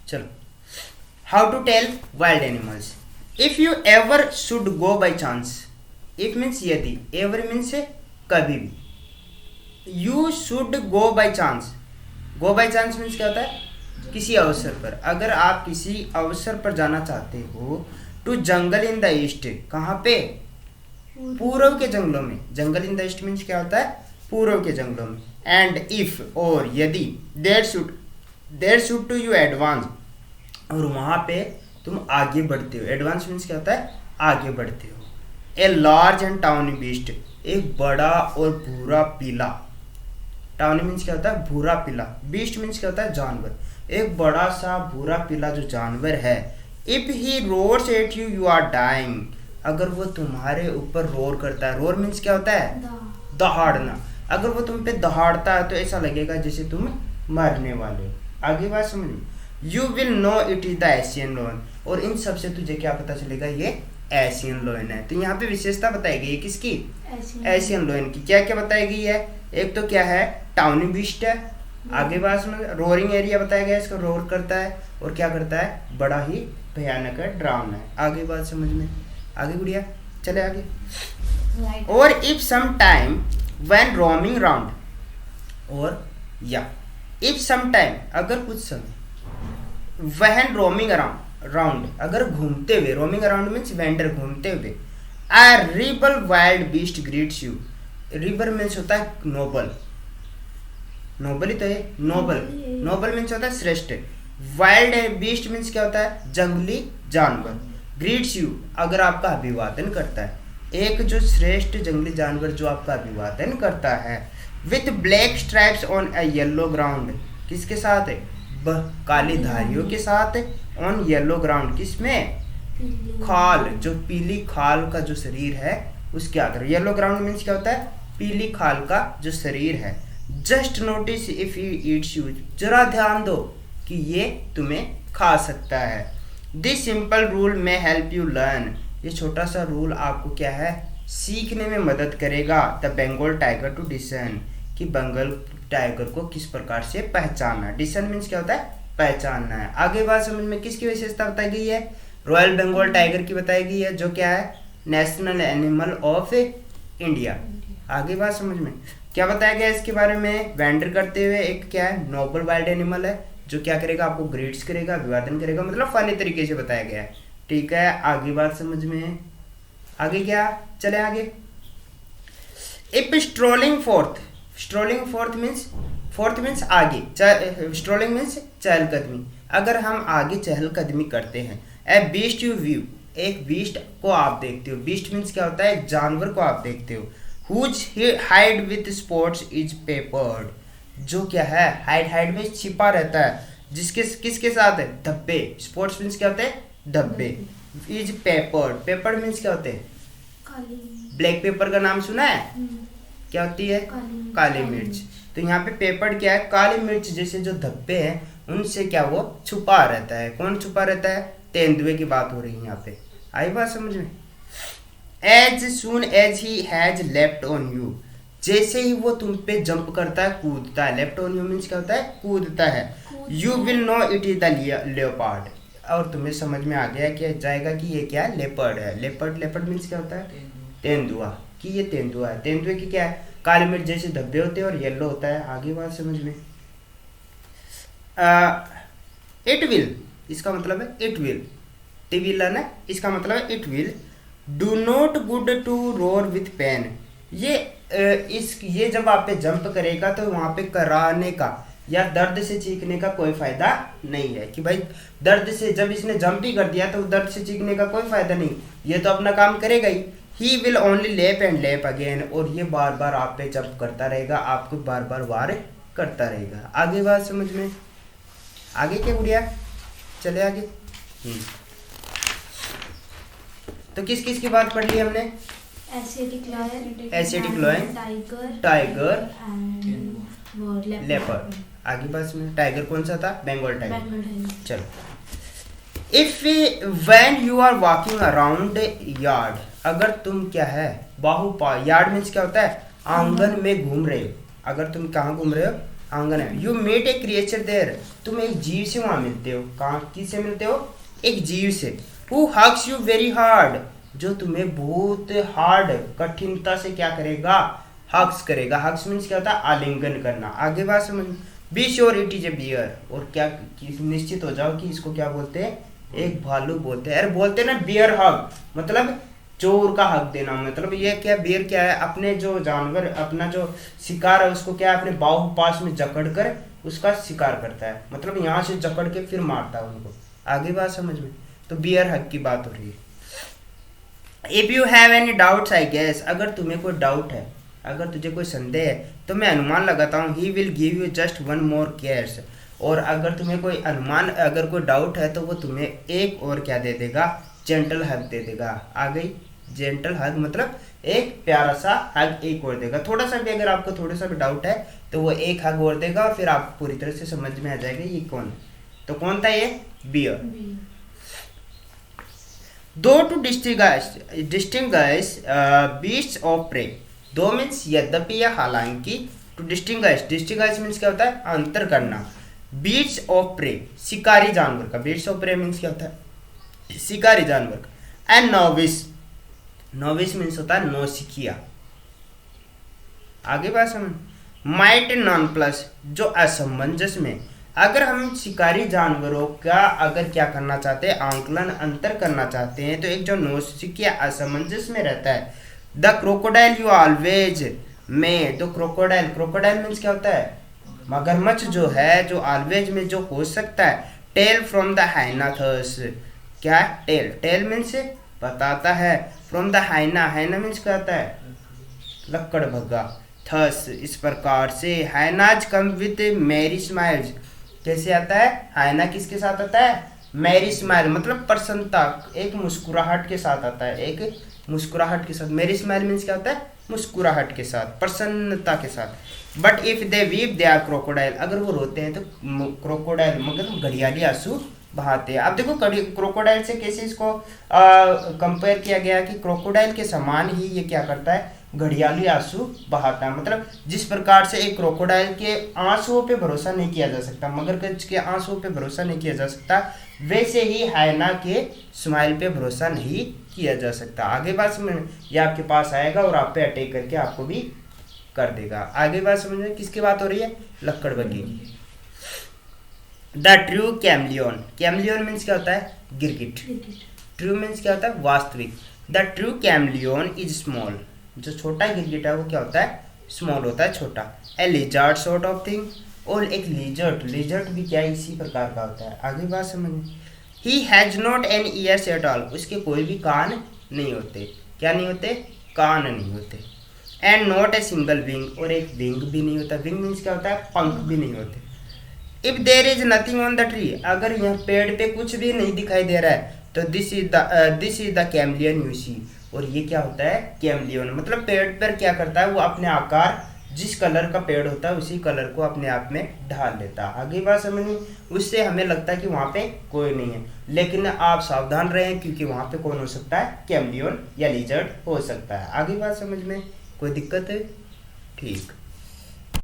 चलो, how to tell wild animals. If you ever should go by chance, if means यदि, ever means कभी भी, you should go by chance, go by chance means क्या होता है, किसी अवसर पर, अगर आप किसी अवसर पर जाना चाहते हो to jungle in the east, कहाँ पे, पूर्व के जंगलों में, jungle in the east means क्या होता है, पूर्व के जंगलों में, एंड इफ और यदि, there should to you advance, और वहाँ पे तुम आगे बढ़ते हो, एडवांस मीन्स क्या होता है, आगे बढ़ते हो, a large and tawny beast, एक बड़ा और भूरा पीला, टाउनी मीन्स क्या होता है, भूरा पीला, बीस्ट मीन्स क्या होता है, जानवर, एक बड़ा सा भूरा पीला जो जानवर है, if he roars at you you are dying, अगर वो तुम्हारे ऊपर रोर करता है, रोर मीन्स क्या होता है, दहाड़ना, अगर वो तुम पे दहाड़ता है तो ऐसा लगेगा जैसे तुम मरने वाले हो। आगे बात समझ, you will know it is the Asian lion, और इन सब से तुझे क्या पता चलेगा, ये एशियन लोयन है। तो यहाँ पे विशेषता बताई गई है किसकी, एशियन लोयन की। क्या क्या बताई गई है, एक तो क्या है, टाउनी बीस्ट है, आगे बात समझ, रोरिंग एरिया बताया गया है, इसको रोर करता है और क्या करता है, बड़ा ही भयानक है, डरावना है। आगे बात समझ में, आगे गुड़िया चले आगे। और if some time when roaming round, और या इफ सम टाइम, अगर कुछ समय, व्हेन रोमिंग राउंड, अगर घूमते हुए, रोमिंग अराउंड मीन्स वेंडर, घूमते हुए, a rebel wild beast greets you, रिबर मीन्स होता है नोबल, नोबल ही तो है, नोबल, नोबल मीन्स होता है श्रेष्ठ, वाइल्ड बीस्ट मीन्स क्या होता है, जंगली जानवर, ग्रीट्स यू, अगर आपका अभिवादन करता है, एक जो श्रेष्ठ जंगली जानवर जो आपका अभिवादन करता है, with black stripes on a yellow ground, किसके साथ है, काली धारियों के साथ, ऑन येलो ग्राउंड, किसमें, खाल, जो पीली खाल का जो शरीर है उसके आधार, येलो ग्राउंड मीन्स क्या होता है, पीली खाल का जो शरीर है, just notice if you Yeats you, जरा ध्यान दो कि ये तुम्हें खा सकता है, दिस सिंपल रूल में हेल्प यू लर्न, ये छोटा सा रूल आपको क्या है, सीखने में मदद करेगा, द बंगाल टाइगर टू डिसन, कि बंगाल टाइगर को किस प्रकार से पहचानना, डिसन मीन्स क्या होता है, पहचानना है। आगे बात समझ में, किसकी विशेषता बताई गई है, रॉयल बंगाल टाइगर की बताई गई है, जो क्या है, नेशनल एनिमल ऑफ इंडिया। आगे बात समझ में, क्या बताया गया इसके बारे में, वेंडर करते हुए, एक क्या है, नोबल वाइल्ड एनिमल है, जो क्या करेगा, आपको ग्रीट्स करेगा, अभिवादन करेगा, मतलब फनी तरीके से बताया गया है। ठीक है, आगे बात समझ में, आगे क्या, चले आगे। इफ स्ट्रोलिंग फोर्थ मीन्स आगे, स्ट्रोलिंग मीन्स चहलकदमी, अगर हम आगे चहलकदमी करते हैं, ए बीस्ट यू व्यू, एक बीस्ट को आप देखते हो, बीस्ट मीन्स क्या होता है, एक जानवर को आप देखते हो, whose hide with spots is peppered, जो क्या है, हाइड में छिपा रहता है, जिसके किसके साथ है, धब्बे, स्पॉट्स मीन्स क्या होते हैं, धब्बे, इज पेपर्ड, पेपर्ड मीन्स क्या होते हैं, ब्लैक पेपर का नाम सुना है, क्या होती है, काली मिर्च, तो यहाँ पे पेपर्ड क्या है, काली मिर्च जैसे जो धब्बे हैं उनसे क्या वो छुपा रहता है, कौन छुपा रहता है, तेंदुए की बात हो रही है यहाँ पे। आई बात समझ में, as soon as he has left on you, जैसे ही वो तुम पे जंप करता है, कूदता है, लेफ्ट ऑन यू मीन्स क्या होता है, कूदता है, you will know it is the leopard, और तुम्हें समझ में आ गया क्या जाएगा कि ये क्या है, लेपर्ड है, लेपर्ड मीन्स क्या होता है, तेंदुआ, कि ये तेंदुआ है, तेंदुए की क्या है, काली मिर्च जैसे धब्बे होते हैं और येलो होता है। आगे बात समझ में, इट विल, इसका मतलब है इट विल, टिविलन है, इसका मतलब है it will, do not good to roar with pain, ये जब आप पे जंप करेगा तो वहां पे कराने का या दर्द से चीखने का कोई फायदा नहीं है, कि भाई दर्द से, जब इसने जंप ही कर दिया तो दर्द से चीखने का कोई फायदा नहीं, ये तो अपना काम करेगा ही, ही विल ओनली लेप एंड लेप अगेन, और ये बार बार आप पे जंप करता रहेगा, आपको बार बार वार करता रहेगा। आगे बात समझ में, आगे क्या गुड़िया, चले आगे। तो किस किस की बात पढ़ ली हमने, एसिडिक लॉयन, टाइगर, लेपर्ड। आगे बात में, टाइगर कौन सा था, बंगाल टाइगर। चलो, if when you are walking around yard, अगर तुम क्या है, यार्ड मीन्स क्या होता है, आंगन में घूम रहे हो, अगर तुम कहाँ घूम रहे हो, आंगन है। You meet a creature there, तुम एक जीव से वहां मिलते हो। कहाँ किससे मिलते हो? एक जीव से। Who hugs you very hard, जो तुम्हें बहुत हार्ड कठिनता से क्या करेगा? हग्स करेगा। हग्स मीन्स क्या होता है? आलिंगन करना। आगे बात समझ। Be sure it is a bear, और क्या निश्चित हो जाओ कि इसको क्या बोलते हैं? एक भालू बोलते हैं। अरे बोलते हैं ना बियर हग, मतलब चोर का हक देना। मतलब ये क्या, बियर क्या है? अपने जो जानवर, अपना जो शिकार है उसको क्या है? अपने बाहु पास में जकड़ कर उसका शिकार करता है, मतलब यहाँ से जकड़ के फिर मारता है उनको। आगे बात समझ में। तो बियर हक की बात हो रही है। If you have any doubts I guess, अगर तुम्हें कोई डाउट है, अगर तुझे कोई संदेह है, तो मैं अनुमान लगाता हूँ he will give you just one more cares, और अगर तुम्हें कोई अनुमान, अगर कोई डाउट है तो वो तुम्हें एक और क्या दे देगा? जेंटल हग दे देगा। आ गई जेंटल हग, मतलब एक प्यारा सा हग एक और देगा। थोड़ा सा भी अगर आपको थोड़ा सा भी डाउट है तो वो एक हग और देगा, और फिर आपको पूरी तरह से समझ में आ जाएगा ये कौन है। तो कौन था ये? Bear. Though to distinguish beasts of prey, though means यद्यपि या हालांकि, टू डिस्टिंग्विश मीन्स क्या होता है? अंतर करना। बीट्स ऑफ प्रे, शिकारी जानवर का। बीट्स ऑफ प्रे मीन्स क्या होता है? शिकारी जानवर का। एंड नोविस, नोविस मीन्स होता है नौसिखिया। आगे बात समझ। माइट नॉन प्लस, जो असमंजस में, अगर हम शिकारी जानवरों का अगर क्या करना चाहते हैं? आंकलन, अंतर करना चाहते हैं, तो एक जो नौसिखिया असमंजस में रहता है। द क्रोकोडाइल यू ऑलवेज में, तो क्रोकोडाइल, क्रोकोडाइल मीन्स क्या होता है? मगरमच्छ जो है, जो ऑलवेज में जो हो सकता है। टेल फ्रॉम द हाइनाथस, क्या है? टेल, टेल मीन्स बताता है। From the hyena, hyena means क्या होता है? लक्कड़ भग्गा। थस, इस प्रकार से। Hyenas come with merry smiles, कैसे आता है? हाइना किसके साथ आता है? मैरी स्माइल, मतलब प्रसन्नता, एक मुस्कुराहट के साथ आता है। एक मुस्कुराहट के साथ। मैरी स्माइल मीन्स क्या होता है? मुस्कुराहट के साथ, प्रसन्नता के साथ। But if they weep they are crocodile, अगर वो रोते हैं तो क्रोकोडाइल मतलब घड़ियाली आंसू बहाते हैं। अब देखो क्रोकोडाइल से कैसे इसको कंपेयर किया गया कि क्रोकोडाइल के समान ही ये क्या करता है? घड़ियाली आंसू बहाता है। मतलब जिस प्रकार से एक क्रोकोडाइल के आंसुओं पे भरोसा नहीं किया जा सकता, मगरमच्छ के आंसुओं पे भरोसा नहीं किया जा सकता, वैसे ही हाइना के स्माइल पे भरोसा नहीं किया जा सकता। आगे बात समझ, ये आपके पास आएगा और आप पे अटैक करके आपको भी कर देगा। आगे बात समझ में। किसकी बात हो रही है? लक्कड़बग्घे की। The true chameleon, chameleon means क्या होता है? गिरगिट। ट्रू मीन्स क्या होता है? वास्तविक। The true chameleon is small, जो छोटा गिरगिट है वो क्या होता है? स्मॉल होता है, छोटा। ए लिजर्ड सॉर्ट ऑफ थिंग, और एक लिजर्ड, लिजर्ड भी क्या इसी प्रकार का होता है। आगे बात समझ। He has not an years at all, उसके कोई भी कान नहीं होते। क्या नहीं होते? कान नहीं होते। And not a single wing, और एक विंग भी नहीं होता। विंग मीन्स क्या होता है? पंख भी नहीं होते। If there is nothing on the tree, अगर यहाँ पेड़ पे कुछ भी नहीं दिखाई दे रहा है, तो this is the chameleon you see, और ये क्या होता है? कैमलियन। मतलब पेड़ पर क्या करता है? वो अपने आकार, जिस कलर का पेड़ होता है उसी कलर को अपने आप में ढाल लेता है। आगे बात समझिए। उससे हमें लगता है कि वहाँ पे कोई नहीं है, लेकिन आप सावधान रहें क्योंकि वहाँ पे कौन हो सकता है? कैमलियन या लिजर्ड हो सकता है। आगे बात समझ में। कोई दिक्कत है? ठीक।